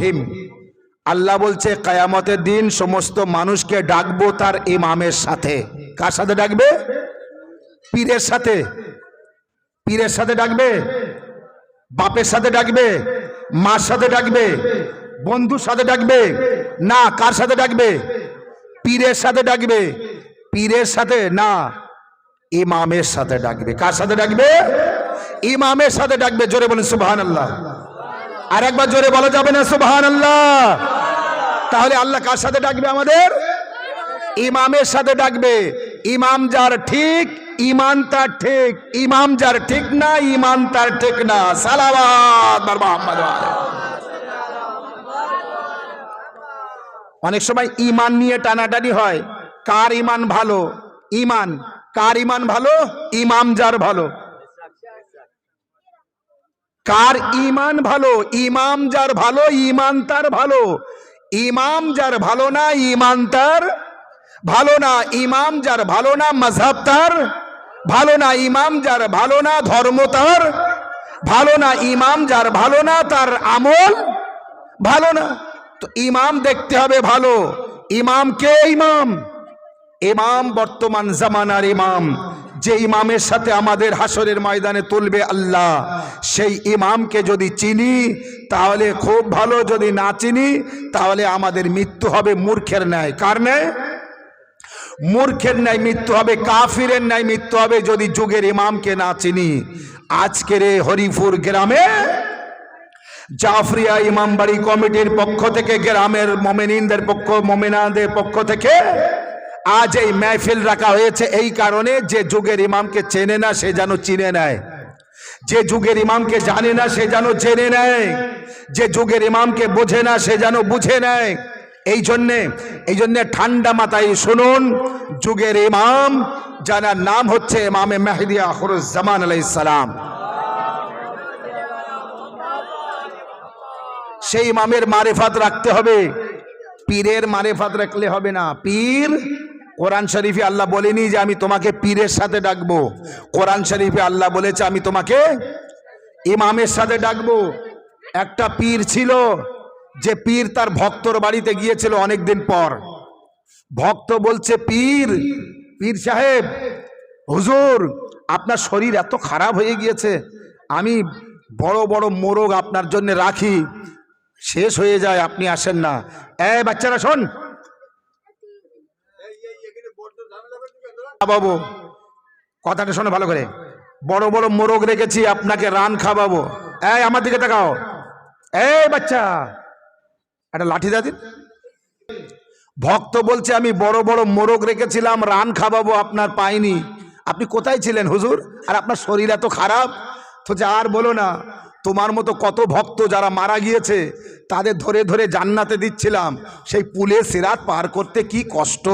হিম। আল্লাহ বলছে কিয়ামতের দিন সমস্ত মানুষকে ডাকবো তার ইমামের সাথে। কার সাথে ডাকবে? পীরের সাথে। পীরের সাথে ডাকবে, বাপের সাথে ডাকবে, মার সাথে ডাকবে, বন্ধুর সাথে ডাকবে না। কার সাথে ডাকবে? পীরের সাথে ডাকবে। পীরের সাথে না, ইমামের সাথে ডাকবে। কার সাথে ডাকবে? ইমামের সাথে ডাকবে। জোরে বলেন সুবহানাল্লাহ। আর একবার জোরে বলা যাবে না সুবহানাল্লাহ? তাহলে আল্লাহ কার সাথে ডাকবে? আমাদের ইমামের সাথে ডাকবে। ইমাম যার ঠিক, ইমান তার ঠিক। ইমাম যার ঠিক না, ইমান তার ঠিক না। সালাওয়াত মুহাম্মদ। অনেক সময় ইমান নিয়ে টানাটানি হয়, কার ইমান ভালো। ইমান কার ইমান ভালো? ইমাম যার ভালো। কার ইমান ভালো? ইমাম যার ভালো, ইমান তার ভালো। ইমাম যার ভালো না, ইমান তার ভালো না। ইমাম যার ভালো না, মাযহাব তার ভালো না। ইমাম যার ভালো না, ধর্ম তার ভালো না। ইমাম যার ভালো না, তার আমল ভালো না। তো ইমাম দেখতে হবে ভালো। ইমাম কে? ইমাম ইমাম বর্তমান জামানার ইমাম, যে ইমামের সাথে আমাদের হাসরের ময়দানে তুলবে আল্লাহ, সেই ইমামকে যদি চিনি তাহলে খুব ভালো, যদি না চিনি তাহলে আমাদের মৃত্যু হবে মূর্খের ন্যায়। কার ন্যায়? মূর্খের ন্যায় মৃত্যু হবে, কাফিরের ন্যায় মৃত্যু হবে যদি যুগের ইমামকে না চিনি। আজকের হরিপুর গ্রামে জাফরিয়া ইমামবাড়ি কমিটির পক্ষ থেকে, গ্রামের মুমিনিনদের মুমিনাদের পক্ষ থেকে আজ এই মাহফিল রাখা হয়েছে এই কারণে, যে যুগের ইমামকে চেনে না সে যেন চিনে নেয়, যে যুগের ইমামকে জানে না সে যেন জেনে নেয়, যে যুগের ইমামকে বোঝে না সে যেন বুঝে নেয়। এই জন্যে ঠান্ডা মাথায় শুনুন, যুগের ইমাম যার নাম হচ্ছে ইমামে মেহেদী আখিরুজ্জামান আলাইহিস সালাম। সেই ইমামের মারিফাত রাখতে হবে, পীরের মারিফাত রাখলে হবে না। পীর, কোরআন শরীফে আল্লাহ বলেনি যে আমি তোমাকে পীরের সাথে ডাকবো। কোরআন শরীফে আল্লাহ বলেছে আমি তোমাকে ইমামের সাথে ডাকবো। একটা পীর ছিল, যে পীর তার ভক্তর বাড়িতে গিয়েছিল অনেকদিন পর। ভক্ত বলছে, পীর সাহেব, হুজুর আপনার শরীর এত খারাপ হয়ে গিয়েছে, আমি বড় বড় মোরগ আপনার জন্য রাখি, শেষ হয়ে যায়, আপনি আসেন না। বাচ্চারা শোন বাবু, কথাটা শোনো ভালো করে। বড় বড় মোরগ রেখেছি, আপনাকে রান খাওয়াবো। আমার দিকে তাকাও। বাচ্চা, একটা লাঠি দাও দিন। ভক্ত বলছে আমি বড় বড় মোরগ রেখেছিলাম, রান খাওয়াবো, আপনার পাইনি। আপনি কোথায় ছিলেন হুজুর? আর আপনার শরীর এত খারাপ। তো যে আর বলো না, তোমার মতো কত ভক্ত যারা মারা গিয়েছে তাদের ধরে ধরে জান্নাতে দিচ্ছিলাম। সেই পুলে সিরাত পার করতে কি কষ্ট।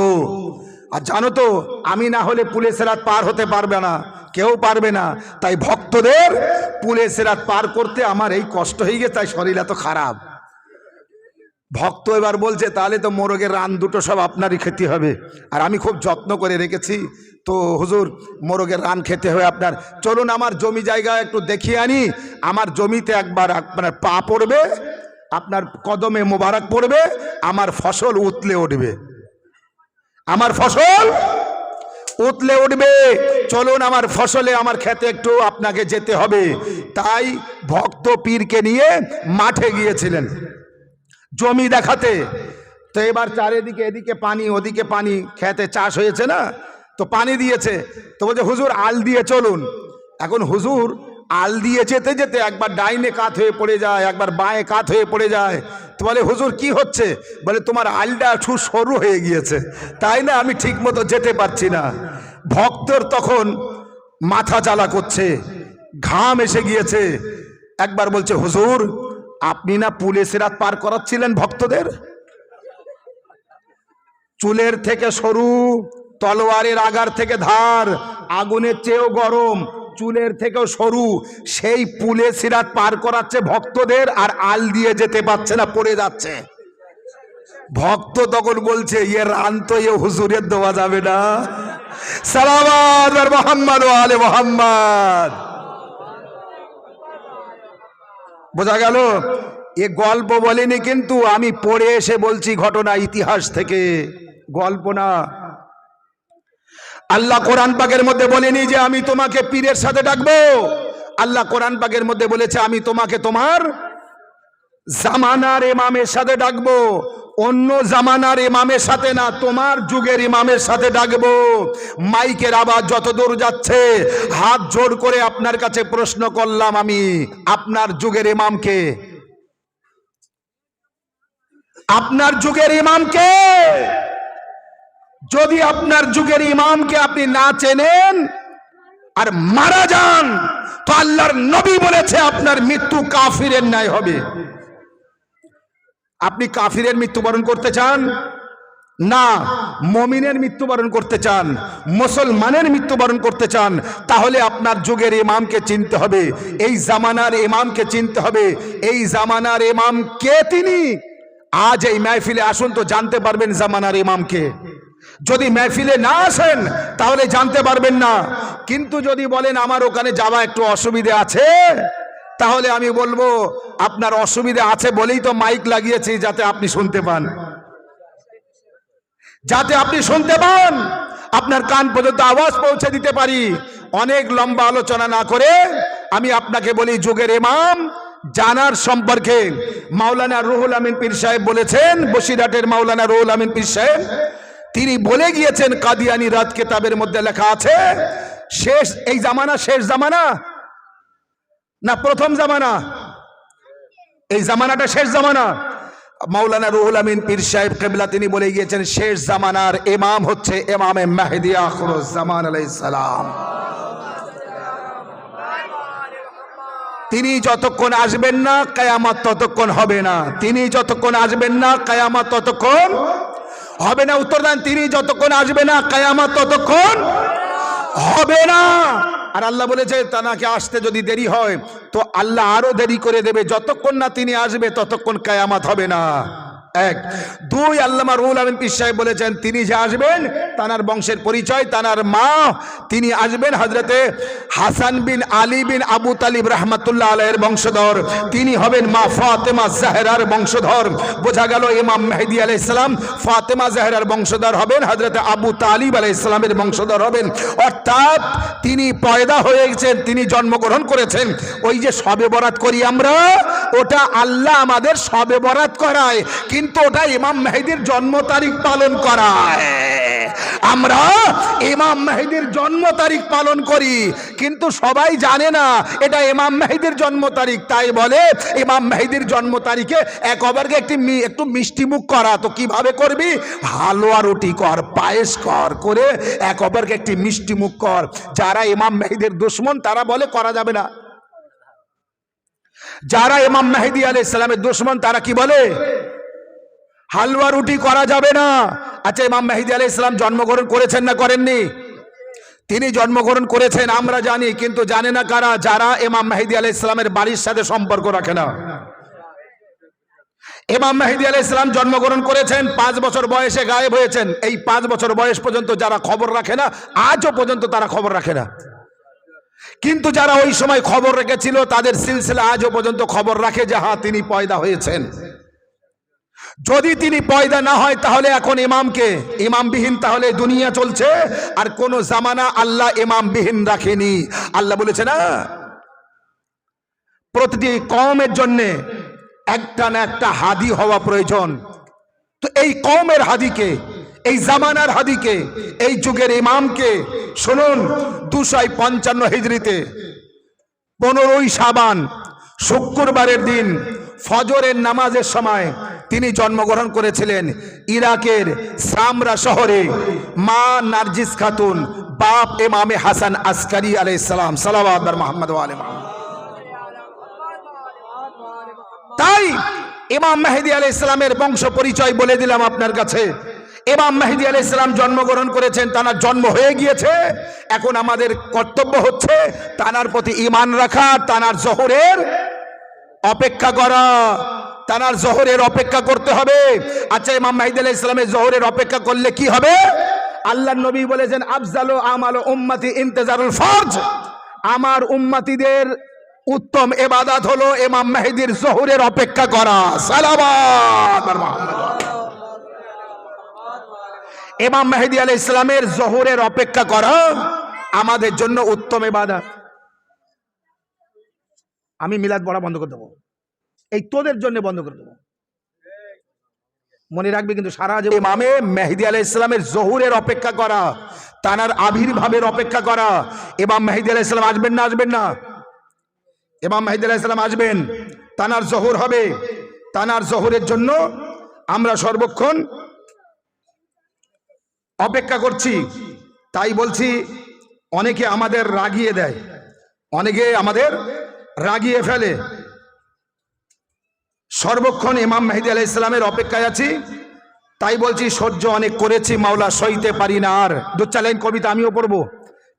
আর জানো তো, আমি না হলে পুলে সিরাত পার হতে পারবে না, কেউ পারবে না। তাই ভক্তদের পুলে সিরাত পার করতে আমার এই কষ্ট হয়ে গেছে, তাই শরীর এত খারাপ। ভক্ত এবার বলছে তাহলে তো মোরগের রান দুটো সব আপনারই খেতে হবে, আর আমি খুব যত্ন করে রেখেছি। তো হুজুর মোরগের রান খেতে হবে আপনার, চলুন আমার জমি জায়গা একটু দেখিয়ে আনি। আমার জমিতে একবার আপনার পা পড়বে, আপনার কদমে মোবারক পড়বে, আমার ফসল উতলে উঠবে, আমার ফসল উতলে উঠবে। চলুন আমার ফসলে, আমার খেতে একটু আপনাকে যেতে হবে। তাই ভক্ত পীরকে নিয়ে মাঠে গিয়েছিলেন জমি দেখাতে। তো এবার চারিদিকে, এদিকে পানি ওদিকে পানি, খেতে চাষ হয়েছে না, তো পানি দিয়েছে। তো বলছে হুজুর আল দিয়ে চলুন। এখন হুজুর আল দিয়ে যেতে যেতে একবার ডাইনে কাত হয়ে পড়ে যায়, একবার বাঁয়ে কাত হয়ে পড়ে যায়। তো বলে হুজুর কি হচ্ছে? বলে তোমার আলটা একটু সরু হয়ে গিয়েছে, তাই না আমি ঠিক মতো যেতে পারছি না। ভক্তর তখন মাথা জ্বালা করছে, ঘাম এসে গিয়েছে। একবার বলছে হুজুর আপনি না পুলে সিরাত পার করাচ্ছিলেন ভক্তদের? চুলের থেকে সরু, তলোয়ারের আগার থেকে ধার, আগুনের চেয়েও গরম, চুলের থেকেও সরু, সেই পুলে সিরাত পার করাচ্ছে ভক্তদের, আর আল দিয়ে যেতে পারছে না, পড়ে যাচ্ছে। ভক্ত তখন বলছে ইয়ে রান তো ইয়ে হুজুরের দেওয়া যাবে না। সালাওয়াত মুহাম্মদ ওয়া আলে মুহাম্মদ। বোঝা গেল? এ গল্প বলিনি, কিন্তু আমি পড়ে এসে বলছি ঘটনা, ইতিহাস থেকে, গল্প না। আল্লাহ কোরআন পাকের মধ্যে বলেনি যে আমি তোমাকে পীরের সাথে ডাকবো। আল্লাহ কোরআন পাকের মধ্যে বলেছে আমি তোমাকে তোমার জামানার ইমামের সাথে ডাকবো, অন্য জামানার ইমামের সাথে না, তোমার যুগের ইমামের সাথে ডাকবো। মাইকের আওয়াজ যত দূর যাচ্ছে, হাত জোড় করে আপনার কাছে প্রশ্ন করলাম, আমি আপনার যুগের ইমামকে, আপনার যুগের ইমামকে, যদি আপনার যুগের ইমামকে আপনি না চেনেন আর মারা যান, তো আল্লাহর নবী বলেছে আপনার মৃত্যু কাফিরের ন্যায় হবে। আপনি কাফিরের মৃত্যুবরণ করতে চান না, মুমিনের মৃত্যুবরণ করতে চান, মুসলমানের মৃত্যুবরণ করতে চান, তাহলে আপনার যুগের ইমামকে চিনতে হবে, এই জামানার ইমামকে চিনতে হবে। এই জামানার ইমাম কে তিনি? আজ এই মাহফিলে আসুন তো জানতে পারবেন জামানার ইমামকে। যদি মাহফিলে না আসেন তাহলে জানতে পারবেন না। কিন্তু যদি বলেন আমার ওখানে যাওয়া একটু অসুবিধা আছে, তাহলে আমি বলবো আপনার অসুবিধা আছে বলেই তো মাইক লাগিয়েছি, যাতে আপনি শুনতে পান, যাতে আপনি শুনতে পান, আপনার কান পর্যন্ত আওয়াজ পৌঁছে দিতে পারি। অনেক লম্বা আলোচনা না করে আমি আপনাকে বলি, যুগের ইমাম জানার সম্পর্কে মাওলানা রুহুল আমিন পীর সাহেব বলেছেন, বসিরহাটের মাওলানা রুহুল আমিন পীর সাহেব, তিনি বলে গিয়েছেন, কাদিয়ানি রাত কিতাবের মধ্যে লেখা আছে, শেষ এই জামানা শেষ জামানা না প্রথম জামানা? এই জামানাটা শেষ জামানা। মাওলানা রুহুল আমিন পীর সাহেব কিবলা তিনি বলে গিয়েছেন, শেষ জামানার ইমাম হচ্ছে ইমামে মেহেদী আখিরুজ জামান আলাইহিস সালাম। তিনি যতক্ষণ আসবেন না কিয়ামত ততক্ষণ হবে না। তিনি যতক্ষণ আসবেন না কিয়ামত ততক্ষণ হবে না। উত্তর দেন, তিনি যতক্ষণ আসবে না কিয়ামত ততক্ষণ হবে না। আর আল্লাহ বলেছে তানাকে আসতে যদি দেরি হয় তো আল্লাহ আরো দেরি করে দেবে, যতক্ষণ না তিনি আসবে ততক্ষণ কিয়ামত হবে না। এক। দুই, আল্লামা রুহুল আমিন পীর সাহেব বলেছেন, তিনি যে আসবেন তানার বংশের পরিচয়, তানার মা, তিনি আসবেন হযরতে হাসান বিন আলী বিন আবু তালিব রাহমাতুল্লাহ আলাইহির বংশধর। তিনি হবেন মা ফাতেমা জাহরার বংশধর। বোঝা গেল ইমাম মেহেদী আলাইহিস সালাম ফাতেমা জাহরার বংশধর হবেন, হযরতে আবু তালিব আলাইহিস সালামের বংশধর হবেন। অর্থাৎ তিনি পয়দা হয়ে গেছেন, তিনি জন্মগ্রহণ করেছেন। ওই যে শবে বরাত করি আমরা, ওটা আল্লাহ আমাদের শবে বরাত করায়, কিন্তু ওটা ইমাম মেহেদীর জন্ম তারিখ পালন করায়। আমরা ইমাম মেহেদীর জন্ম তারিখ পালন করি, কিন্তু সবাই জানে না এটা ইমাম মেহেদীর জন্ম তারিখ। তাই বলে ইমাম মেহেদীর জন্ম তারিখে এক অপরকে একটু মিষ্টি মুখ করা। তো কিভাবে করবি? হালুয়া রুটি কর, পায়েস কর, করে এক অপরকে একটি মিষ্টি মুখ কর। যারা ইমাম মেহেদীর দুশমন তারা বলে করা যাবে না। যারা ইমাম মেহেদী আলাইহিস সালামের দুশমন তারা কি বলে? হালুয়া রুটি করা যাবে না। আচ্ছা, ইমাম মেহেদী আলাইহিস সালাম জন্মগ্রহণ করেছেন না করেননি? তিনি জন্মগ্রহণ করেছেন আমরা জানি, কিন্তু জানে না কারা? যারা ইমাম মেহেদী আলাইহিস সালামের বাড়ির সাথে সম্পর্ক রাখে না। ইমাম মেহেদী আলাইহিস সালাম জন্মগ্রহণ করেছেন, 5 বছর বয়সে গায়েব হয়েছেন। এই 5 বছর বয়স পর্যন্ত যারা খবর রাখে না, আজও পর্যন্ত তারা খবর রাখে না। কিন্তু যারা ওই সময় খবর রেখেছিল তাদের সিলসিলা আজও পর্যন্ত খবর রাখে যে হ্যাঁ তিনি পয়দা হয়েছেন। যদি তিনি পয়দা না হয় তাহলে এখন ইমামকে, ইমামবিহীন তাহলে দুনিয়া চলছে। আর কোন জামানা আল্লাহ ইমামবিহীন রাখেনি। আল্লাহ বলেছে না, প্রতিটি কওমের জন্য একটা না একটা হাদি হওয়া প্রয়োজন। তো এই কওমের হাদিকে, এই জামানার হাদিকে, এই যুগের ইমামকে শুনুন, 255 হিজরিতে 15ই শাবান শুক্রবারের দিন ফজরের নামাজের সময় তিনি জন্মগ্রহণ করেছিলেন ইরাকের সামরা শহরে। মা নার্জিস খাতুন, বাপ ইমামে হাসান আসকারি আলাইহিস সালাম। সালাওয়াত বার মুহাম্মদ ওয়া আলি মুহাম্মদ। তাই ইমাম মেহেদী আলাইহিস সালামের বংশ পরিচয় বলে দিলাম আপনার কাছে। ইমাম মেহেদী আলাইহিস সালাম জন্মগ্রহণ করেছেন, তানার জন্ম হয়ে গিয়েছে। এখন আমাদের কর্তব্য হচ্ছে তানার প্রতি ঈমান রাখা, তানার জোহরের অপেক্ষা করা। তানার জোহরের অপেক্ষা করতে হবে। আচ্ছা, ইমাম মেহেদী আলাইহিস সালামের জোহরের অপেক্ষা করলে কি হবে? আল্লাহর নবী বলেছেন, আফজালু আমাল উম্মতি ইন্তেজারুল ফরজ। আমার উম্মতিদের উত্তম ইবাদত হলো ইমাম মেহেদীর জোহরের অপেক্ষা করা। সালাওয়াত ইমাম মেহেদী আলাইহিস সালামের জোহরের অপেক্ষা করা আমাদের জন্য উত্তম ইবাদত। আমি মিলাদ পড়া বন্ধ করে দেবো, এই তোদের জন্য বন্ধ করে দেবো, মনে রাখবে কিন্তু সারা জীবন ইমামে মেহেদী আলাইহিস সালামের জোহরের অপেক্ষা করা, তার আবির্ভাবের অপেক্ষা করা। ইমাম মেহেদী আলাইহিস সালাম আসবেন না? আসবেন না? ইমাম মেহেদী আলাইহিস সালাম আসবেন, তানার জোহর হবে, তানার জোহরের জন্য আমরা সর্বক্ষণ অপেক্ষা করছি। তাই বলছি, অনেকে আমাদের রাগিয়ে দেয়, অনেকে আমাদের রাগিয়ে ফেলে। সর্বক্ষণ ইমাম মেহেদী আলাইহিস সালামের অপেক্ষায় আছি। তাই বলছি, সহ্য অনেক করেছি মাওলা, সইতে পারি না আর। দু চার লাইন কবিতা আমিও পড়বো,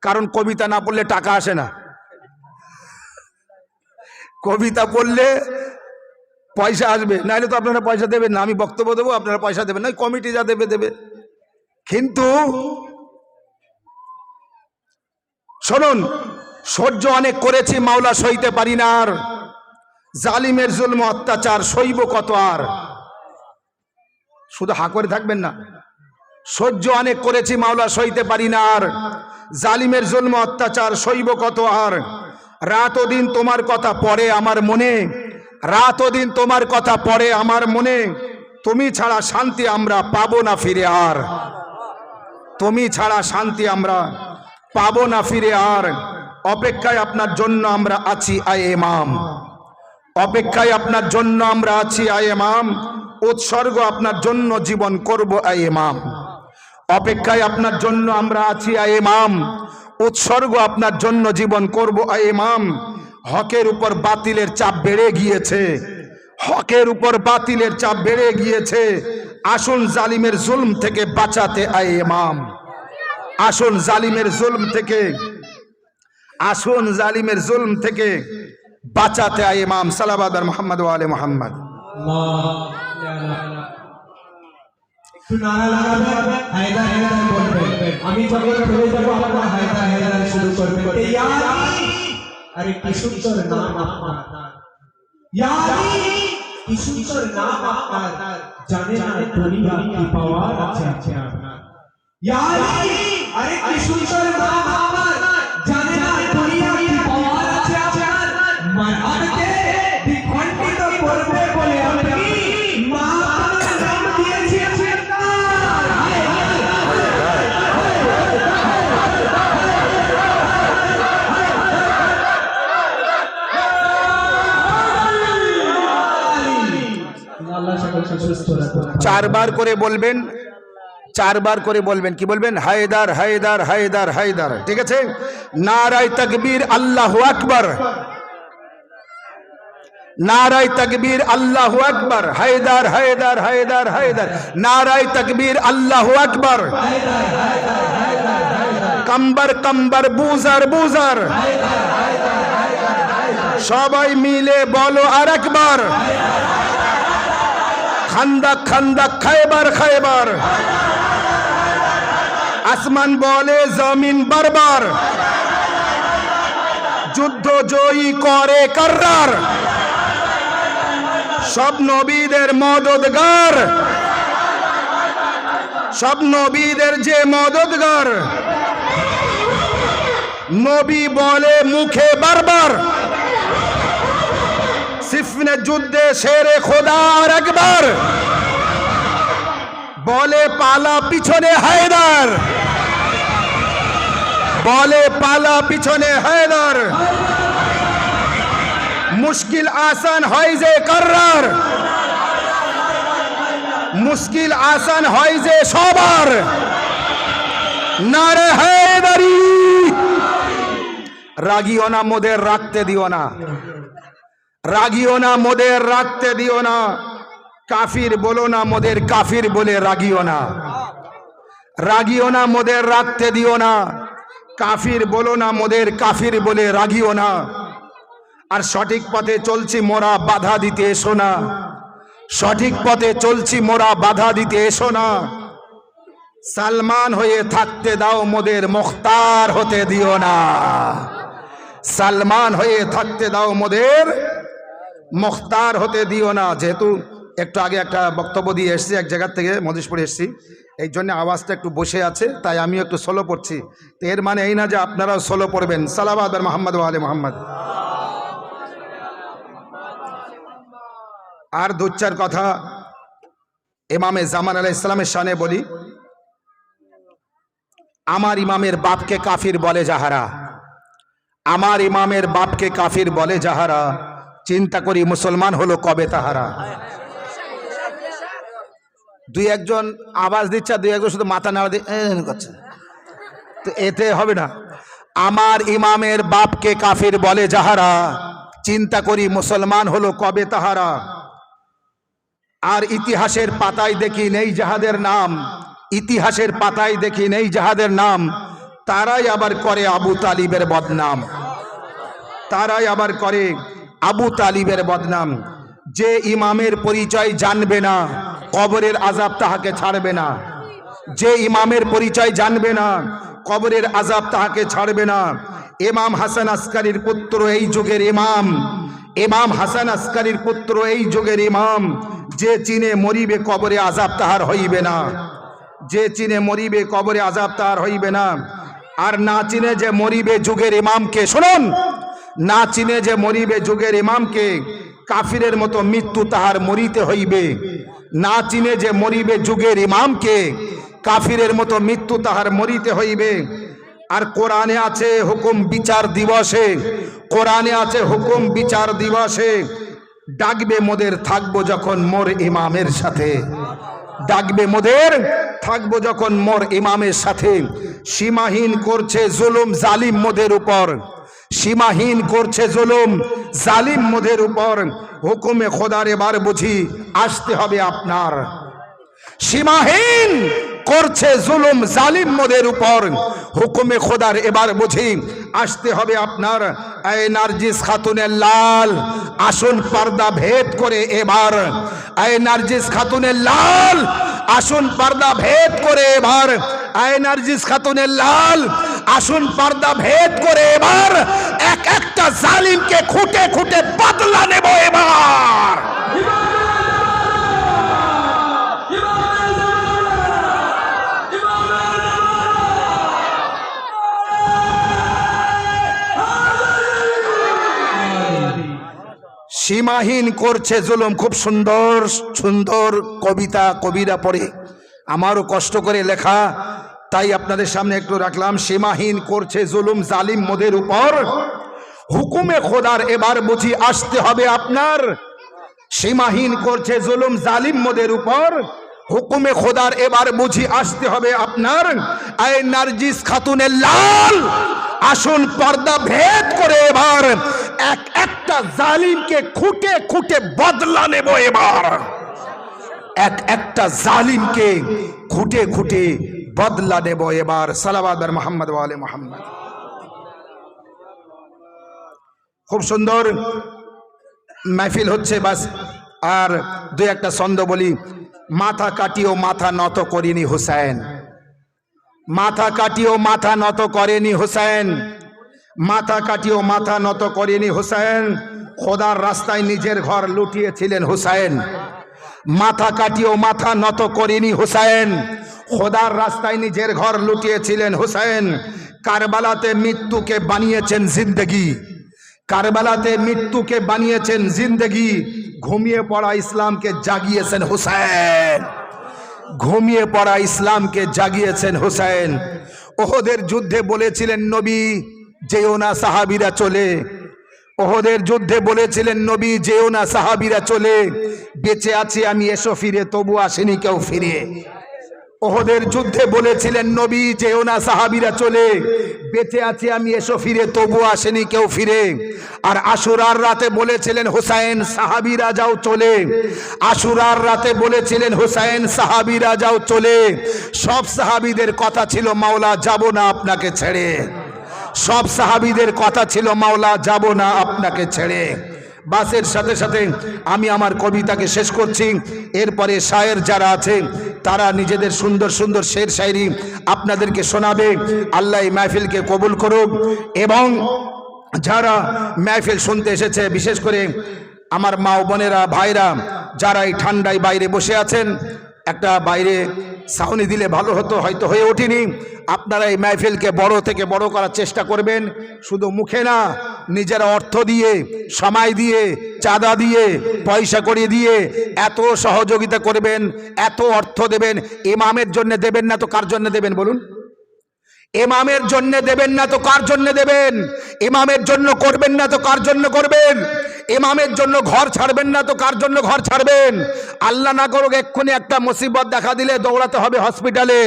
কারণ কবিতা না পড়লে টাকা আসে না। কবিতা পড়লে পয়সা আসবে, নাহলে তো আপনারা পয়সা দেবেন না। আমি বক্তব্য দেবো, আপনারা পয়সা দেবেন না, কমিটি যা দেবে দেবে। কিন্তু শুনুন, সহ্য অনেক করেছি মাওলা, সইতে পারি না আর। জালিমের জুলম অত্যাচার সইব কত আর। শুধু হা করে থাকবেন না। সহ্য অনেক করেছি মাওলা, সইতে পারি না আর। জালিমের জুলম অত্যাচার সইব কত আর। রাত ও দিন তোমার কথা পড়ে আমার মনে, রাত ও দিন তোমার কথা পড়ে আমার মনে। তুমি ছাড়া শান্তি আমরা পাবো না ফিরে আর, তুমি ছাড়া শান্তি আমরা পাবো না ফিরে আর। অপেক্ষায় আপনার জন্য আমরা আছি আয় ইমাম, অপেক্ষায় আপনার জন্য আমরা আছি আয় ইমাম। উৎসর্গ আপনার জন্য জীবন করব আয় ইমাম। অপেক্ষায় আপনার জন্য আমরা আছি আয় ইমাম। উৎসর্গ আপনার জন্য জীবন করব আয় ইমাম। হকের উপর বাতিলের চাপ বেড়ে গিয়েছে, হকের উপর বাতিলের চাপ বেড়ে গিয়েছে। আসুন জালিমের জুলম থেকে বাঁচাতে আয় ইমাম, আসুন জালিমের জুলম থেকে, আসুন জালিমের জুলম থেকে বাঁচাতে আয় ইমাম। সালাওয়াত আলা মুহাম্মদ ওয়া আলি মুহাম্মদ। আমি যখন চলে যাব আপনারা হায়দা হায়দা শুরু করবেন। আর একটি সুন্দর নাম আপনার, কি সুন্দর নাম আপনার, জানেন না দুনিয়া কি পাওয়ার আছে আপনার। আর একটি সুন্দর নাম আপনার, জানেন না দুনিয়া কি পাওয়ার আছে আপনার। মানবকে বিখণ্ডিত করবে বলে আপনি মা নাম দিয়েছেন চারবার করে বলবেন, চারবার করে বলবেন। কি বলবেন? হায়দার হায়দার হায়দার হায়দার। ঠিক আছে? নারায়ে তাকবীর আল্লাহু আকবার, নারায়ে তাকবীর আল্লাহু আকবার। হায়দার হায়দার হায়দার হায়দার। নারায়ে তাকবীর আল্লাহু আকবার। কম্বর কম্বর বুজার বুজার। সবাই মিলে বলো আরেকবার। খান্দাক খান্দাক খায়বার খায়বার। আসমান বলে জমিন বারবার। যুদ্ধ জয়ী করে কাররার। সব নবীদের মদদগার, সব নবীদের যে মদদগার। নবী বলে মুখে বারবার। সিফনে যুদ্ধে শেরে খোদার একবার। বলে পালা পিছনে হায়দার, বলে পালা পিছনে হায়দার। মুশকিল আসান হয় যে কাররার, মুশকিল আসান হয় যে সবার। নারে হায়দারি। রাগিও না মোদের রাখতে দিও না, রাগিও না মোদের রাখতে দিও না। কাফির বলো না মোদের কাফির বলে রাগিও না, রাগিও না মোদের রাখতে দিও না। কাফির বলো না মোদের কাফির বলে রাগিও না। আর সঠিক পথে চলছি মোরা, বাধা দিতে এসো না। সঠিক পথে চলছি মোরা, বাধা দিতে এসো না। সালমান হয়ে থাকতে দাও মোদের, মুখতার হতে দিও না। সালমান হয়ে থাকতে দাও মোদের, মুখতার হতে দিও না। যেহেতু একটু আগে একটা বক্তব্য দিয়ে এসেছি এক জায়গার থেকে, মধুসপুরে এসেছি, এই জন্য আওয়াজটা একটু বসে আছে, তাই আমিও একটু সোলো পড়ছি। তো এর মানে এই না যে আপনারাও সোলো পড়বেন। সালাওয়াত আর মোহাম্মদ ওয়া আলে মোহাম্মদ। আর দু চার কথা ইমামে জামান আলাইহিস সালামের শানে বলি। আমার ইমামের বাপকে কাফির বলে যাহারা, আমার ইমামের বাপকে কাফির বলে যাহারা, চিন্তা করি মুসলমান হলো কবে তাহারা। দুই একজন আওয়াজ দিচ্ছে, দুই একজন শুধু মাথা নাড়া দিয়ে করছে, তো এতে হবে না। আমার ইমামের বাপকে কাফির বলে যাহারা, চিন্তা করি মুসলমান হলো কবে তাহারা। আর ইতিহাসের পাতায় দেখি নেই যাহাদের নাম, ইতিহাসের পাতায় দেখি নেই যাহাদের নাম, তারাই আবার করে আবু তালিবের বদনাম, তারাই আবার করে আবু তালিবের বদনাম। যে ইমামের পরিচয় জানবে না, কবরের আযাব তাহাকে ছাড়বে না। যে ইমামের পরিচয় জানবে না, কবরের আযাব তাহাকে ছাড়বে না। ইমাম হাসান আসকারীর পুত্র এই যুগের ইমাম, ইমাম হাসান আসকারীর পুত্র এই যুগের ইমাম। যে চিনে মরিবে কবরে আযাব তাহার হইবে না, যে চিনে মরিবে কবরে আযাব তাহার হইবে না। আর না চিনে যে মরিবে যুগের ইমামকে, শুনুন, না চিনে যে মরিবে যুগের ইমামকে, কাফিরের মতো মৃত্যু তাহার মরিতে হইবে। না চিনে যে মরিবে যুগের ইমামকে, কাফিরের মতো মৃত্যু তাহার মরিতে হইবে। আর কোরআনে আছে হুকুম বিচার দিবসে, কোরআনে আছে হুকুম বিচার দিবসে, ডাকবে মোদের থাকবো যখন মোর ইমামের সাথে, ডাকবে মোদের থাকবো যখন মোর ইমামের সাথে। সীমাহীন করছে জুলুম জালিম মোদের উপর, সীমাহীন করছে জুলুম জালিম মোদের উপর। হুকুমে খোদার এবার বুঝি আসতে হবে আপনার। সীমাহীন করছে জুলুম জালিম মোদের উপর, হুকুমে খোদার এবার বুঝি আসতে হবে আপনার। এই নার্জিস খাতুনের লাল, আসুন পর্দা ভেদ করে এবার। এই নার্জিস খাতুনের লাল, আসুন পর্দা ভেদ করে এবার। এই নার্জিস খাতুনের লাল, আসুন পর্দা ভেদ করে এবার। এক একটা জালিমকে খুঁটে খুঁটে বদলা নেব এবার। সীমাহীন করছে জুলুম। খুব সুন্দর সুন্দর কবিতা কবিরা পড়ে, আমারও কষ্ট করে লেখা, তাই আপনাদের সামনে একটু রাখলাম। সীমাহীন করছে জুলুম জালিম মোদের উপর, হুকুমে খোদার এবার বুঝি আসতে হবে আপনার। সীমাহীন করছে জুলুম জালিম মোদের উপর, হুকুমে খোদার এবার বুঝি আসতে হবে আপনার। এই নার্জিস খাতুনের লাল, আসুন পর্দা ভেদ করে এবার। এক একটা জালিমকে খুঁটে খুঁটে বদলা নেব এবার। এক একটা জালিমকে খুঁটে খুঁটে বদলা নেব এবার। সালাওয়াত আর মোহাম্মদ ওয়া আলে মোহাম্মদ। খুব সুন্দর মাহফিল হচ্ছে, বাস আর দুই একটা ছন্দ বলি। মাথা কাটিও মাথা নত করিনি হুসাইন, মাথা কাটিও মাথা নত করেনি হুসাইন, মাথা কাটিও মাথা নত করেনি হুসাইন। খোদার রাস্তায় নিজের ঘর লুটিয়েছিলেন হুসাইন। মাথা কাটিও মাথা নত করেনি হুসাইন, খোদার রাস্তায় নিজের ঘর লুটিয়েছিলেন হুসাইন। কারবালাতে মৃত্যুকে বানিয়েছেন জিন্দেগি, কারবালাতে মৃত্যুকে বানিয়েছেন জিন্দেগি। ঘুমিয়ে পড়া ইসলামকে জাগিয়েছেন হুসাইন, ঘুমিয়ে পড়া ইসলামকে জাগিয়েছেন হুসাইন। ওহদের যুদ্ধে বলেছিলেন নবী যেও না সাহাবীরা চলে, ওহদের যুদ্ধে বলেছিলেন নবী যেও না সাহাবীরা চলে। বেঁচে আছি আমি এসো ফিরে, তবু আসেনি কেউ ফিরে। ওহদের যুদ্ধে বলেছিলেন নবী যেও না সাহাবীরা চলে, বেঁচে আছি আমি এসো ফিরে, তবু আসেনি কেউ ফিরে। আর আশুরার রাতে বলেছিলেন হুসাইন সাহাবীরা যাও চলে, আশুরার রাতে বলেছিলেন হুসাইন সাহাবীরা যাও চলে। সব সাহাবীদের কথা ছিল মাওলা যাব না আপনাকে ছেড়ে, সব সাহাবীদের কথা ছিল মাওলা যাব না আপনাকে ছেড়ে। বাসের সাথে সাথে আমি আমার কবিতাকে শেষ করছি। এরপরে শায়ের যারা আছে তারা নিজেদের সুন্দর সুন্দর শের শায়রি আপনাদেরকে শোনাবে। আল্লাহ এই মাহফিলকে কবুল করুক এবং যারা মেহফিল শুনতে এসেছে, বিশেষ করে আমার মা ও বোনেরা, ভাইরা যারা এই ঠান্ডায় বাইরে বসে আছেন, একটা বাইরে ছাউনি দিলে ভালো হতো, হয়তো হয়ে ওঠেনি। আপনারা এই মেহফিলকে বড় থেকে বড় করার চেষ্টা করবেন, শুধু মুখে না, নিজেরা অর্থ দিয়ে, সময় দিয়ে, চাঁদা দিয়ে, পয়সা করিয়ে দিয়ে এত সহযোগিতা করবেন, এত অর্থ দেবেন। ইমামের জন্য দেবেন না তো কার জন্য দেবেন বলুন? ইমামের জন্য দেবেন না তো কার জন্য দেবেন? ইমামের জন্য করবেন না তো কার জন্য করবেন? ইমামের জন্য ঘর ছাড়বেন না তো কার জন্য ঘর ছাড়বেন? আল্লাহ না করুক এক্ষুনি একটা মুসিবত দেখা দিলে দৌড়াতে হবে হসপিটালে,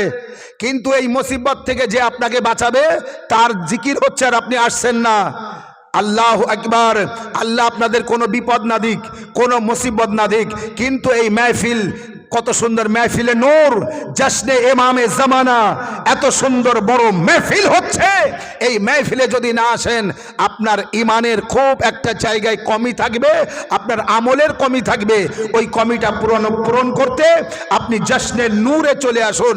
কিন্তু এই মুসিবত থেকে যে আপনাকে বাঁচাবে তার জিকির হচ্ছে আর আপনি আসছেন না। আল্লাহু আকবার। আল্লাহ আপনাদের কোনো বিপদ না দিক, কোনো মুসিবত না দিক, কিন্তু এই মেহফিল কত সুন্দর, মেহফিলে নূর, জশ্নে ইমামে জামানা, এত সুন্দর বড় মেহফিল হচ্ছে। এই মেহফিলে যদি না আসেন, আপনার ইমানের খুব একটা জায়গায় কমি থাকবে, আপনার আমলের কমি থাকবে। ওই কমিটা পূরণ করতে আপনি জশ্নে নূরে চলে আসুন।